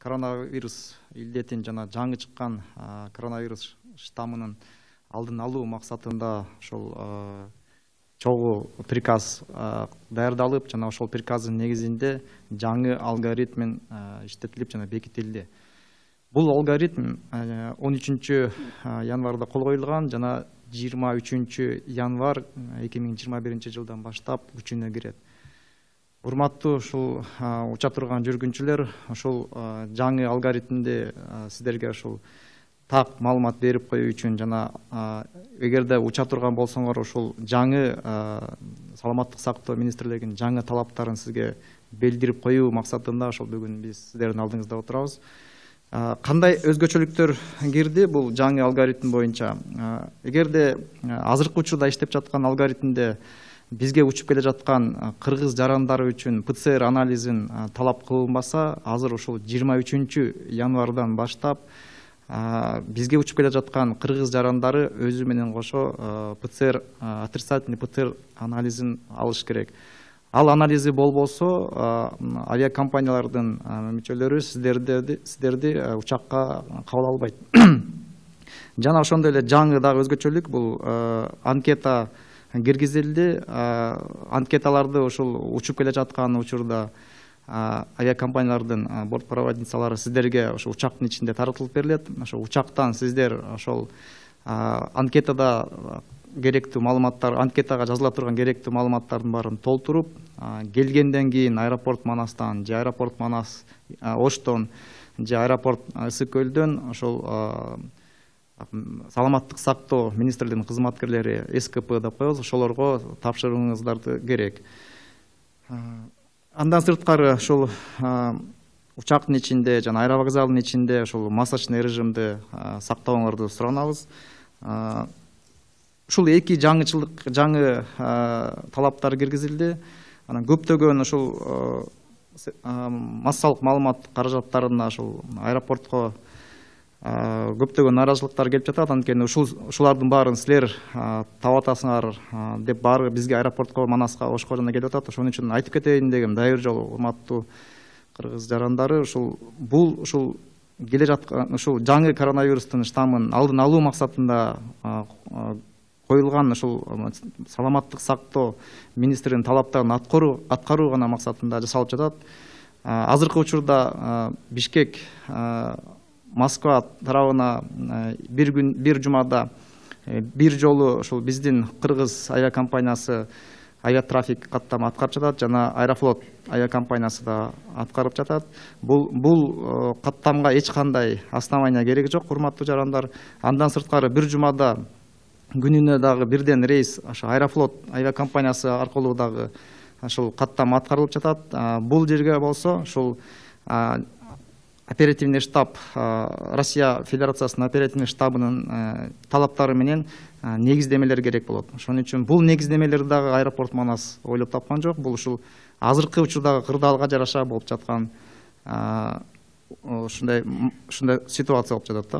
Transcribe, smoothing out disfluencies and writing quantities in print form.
коронавирус илдетин жана жаңы чыккан коронавирус штаммынын алдын алуу максатында ошол чогуу приказ даярдалып, жана ошол приказдын негизинде жаңы алгоритм иштетилип жана бекитилди. Бул алгоритм 13 январда кол коюлган жана 23 январ 2021 жылдан баштап күчүнө кирет. Урматтуу ушул уча турган жүргүнчүлөр, ошол жаңы алгоритмди сиздерге ошол так маалымат берип коюу үчүн жана эгерде уча турган болсоңор ошол жаңы саламаттык сактоо министрлигинин жаңы талаптарын сизге билдирип коюу максатында ошол бүгүн биз сиздердин алдыңызда отурабыз. Кандай өзгөчөлүктөр кирди бул жаңы алгоритм боюнча? Эгерде азыркы учурда иштеп жаткан алгоритмде бизге учуп келе жаткан кыргыз жарандары үчүн ПЦР анализин талап кылынбаса, азыр ушул 23 январдан баштап бизге учуп келе жаткан кыргыз жарандары өзү менен кошо ПЦР отрицательный ПЦР анализин алыш керек. Ал анализи болбосо авиакомпаниялардын мүчөлөрү сиздерди учакка кабыл албайт. Жана ошондой эле жаңы дагы өзгөчөлүк бул анкета киргизилди. Анкеталарды ошол учуп келе жаткан учурда авиакомпаниялардын бортпроводницалары сиздерге ошо учактын ичинде таратылып берилет. Ошо учактан сиздер ошол анкетада керектүү маалыматтар, анкетага жазыла турган керектүү маалыматтардын баарын толтуруп, келгенден кийин аэропорт Манастан же аэропорт Манас Оштон же аэропорт Ысык Көлдөн ошол саламаттык сактоо министрлигинин кызматкерлери СКП деп коебуз, ошолорго тапшырууңуздарды керек. Андан сырткары ошол учактын ичинде жана аэровокзалдын ичинде ошол масочный режимди сактооңорду суранабыз. Ушул эки жаңычылык, жаңы талаптар киргизилди. Анан көптөгөн ошол массалык маалымат каражаттарына ошол аэропортко көптөгөн нааразычылыктар келип жатат. Анткени ушулардын баарын силер таап атасыңар деп баары бизге аэропортко, Манаска, Ошко жана келип атат. Ошон үчүн айтып кетейин дегем, дайыр жолу урматтуу кыргыз жарандары, ушул келе жаткан ушул жаңы коронавирустун штаммын алдын алуу максатында коюлган ушул саламаттык сактоо министринин талаптарын аткаруу гана максатында жасалып жатат. Азыркы учурда Бишкек Москва тарабына бир жумада бир жолу ушул биздин кыргыз авиакомпаниясы авиатрафик каттама аткарып жатат жана Аэрофлот авиакомпаниясы да аткарып жатат. Бул каттамга эч кандай основания кереги жок, урматтуу жарандар. Андан сырткары бир жумада күнүнө дагы бирден рейс ошо Аэрофлот авиакомпаниясы аркылуу дагы ошол каттама аткарылып жатат. Бул жерге болсо ушул оперативный штаб, Россия Федерациясынын оперативный штабынын талаптары менен негиздемелер керек болот. Ошон үчүн бул негиздемелерди дагы аэропорт Манас ойлоп тапкан жок. Бул ушул азыркы учурдагы кырдаалга жараша болуп жаткан ушундай ситуация болуп жатат да.